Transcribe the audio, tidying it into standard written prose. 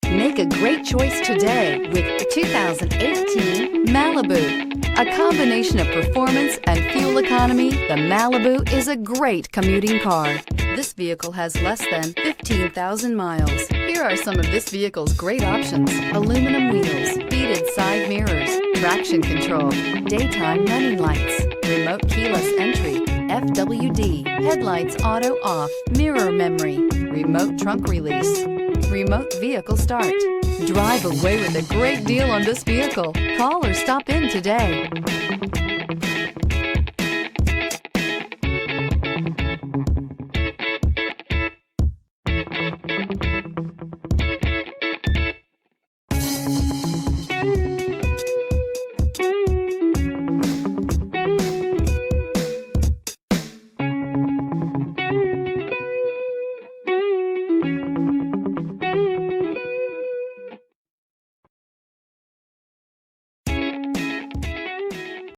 Make a great choice today with the 2018 Malibu. A combination of performance and fuel economy, the Malibu is a great commuting car. This vehicle has less than 15,000 miles. Here are some of this vehicle's great options: aluminum wheels, heated side mirrors, traction control, daytime running lights, remote keyless entry, FWD, headlights auto off, mirror memory, remote trunk release, remote vehicle start. Drive away with a great deal on this vehicle. Call or stop in today.